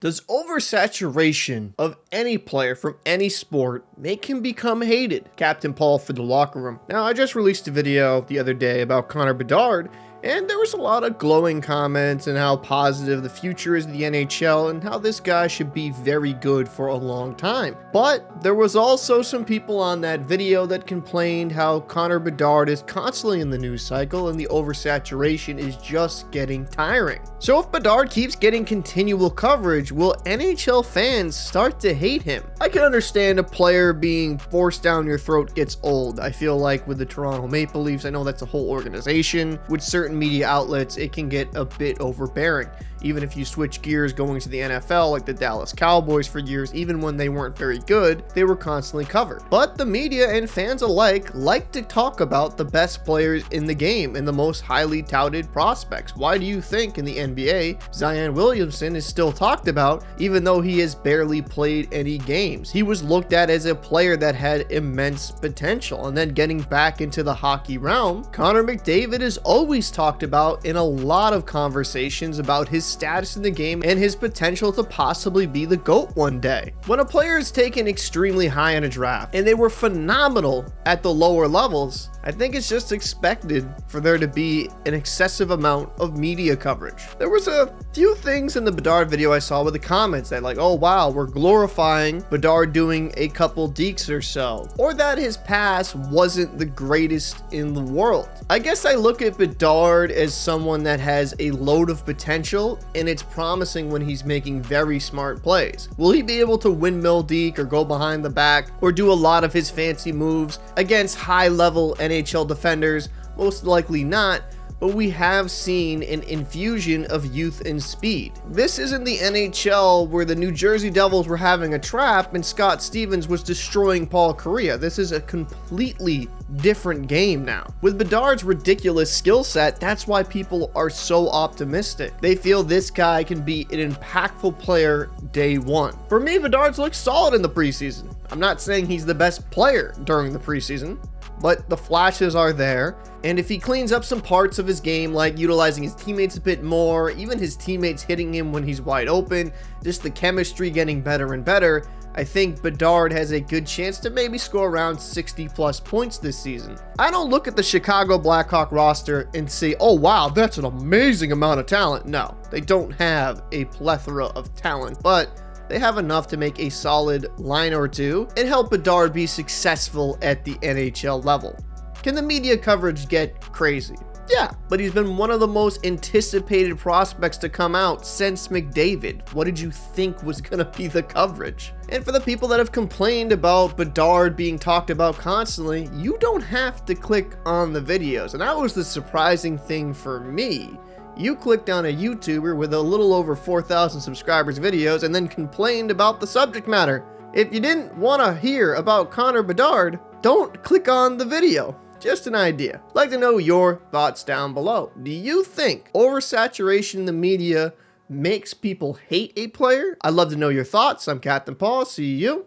Does oversaturation of any player from any sport make him become hated? Captain Paul for the locker room. Now, I just released a video the other day about Connor Bedard, and there was a lot of glowing comments and how positive the future is in the NHL and how this guy should be very good for a long time. But there was also some people on that video that complained how Connor Bedard is constantly in the news cycle and the oversaturation is just getting tiring. So if Bedard keeps getting continual coverage, will NHL fans start to hate him? I can understand a player being forced down your throat gets old. I feel like with the Toronto Maple Leafs, I know that's a whole organization. With certain media outlets, it can get a bit overbearing. Even if you switch gears going to the NFL, like the Dallas Cowboys for years, even when they weren't very good, they were constantly covered. But the media and fans alike like to talk about the best players in the game and the most highly touted prospects. Why do you think in the NBA, Zion Williamson is still talked about, even though he has barely played any games? He was looked at as a player that had immense potential. And then getting back into the hockey realm, Connor McDavid is always talked about in a lot of conversations about his status in the game and his potential to possibly be the GOAT one day. When a player is taken extremely high in a draft and they were phenomenal at the lower levels, I think it's just expected for there to be an excessive amount of media coverage. There was a few things in the Bedard video I saw with the comments that like, oh wow, we're glorifying Bedard doing a couple dekes or so, or that his pass wasn't the greatest in the world. I guess I look at Bedard as someone that has a load of potential and it's promising when he's making very smart plays. Will he be able to windmill deke or go behind the back or do a lot of his fancy moves against high-level NHL defenders? Most likely not, but we have seen an infusion of youth and speed. This isn't the NHL where the New Jersey Devils were having a trap and Scott Stevens was destroying Paul Kariya. This is a completely different game now. With Bedard's ridiculous skill set, that's why people are so optimistic. They feel this guy can be an impactful player day one. For me, Bedard's looked solid in the preseason. I'm not saying he's the best player during the preseason, but the flashes are there. And if he cleans up some parts of his game, like utilizing his teammates a bit more, even his teammates hitting him when he's wide open, just the chemistry getting better and better, I think Bedard has a good chance to maybe score around 60 plus points this season. I don't look at the Chicago Blackhawks roster and say, oh wow, that's an amazing amount of talent. No, they don't have a plethora of talent, but they have enough to make a solid line or two and help Bedard be successful at the NHL level. Can the media coverage get crazy? Yeah, but he's been one of the most anticipated prospects to come out since McDavid. What did you think was gonna be the coverage? And for the people that have complained about Bedard being talked about constantly, you don't have to click on the videos. And that was the surprising thing for me. You clicked on a YouTuber with a little over 4,000 subscribers videos and then complained about the subject matter. If you didn't want to hear about Connor Bedard, don't click on the video. Just an idea. I'd like to know your thoughts down below. Do you think oversaturation in the media makes people hate a player? I'd love to know your thoughts. I'm Captain Paul. See you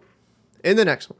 in the next one.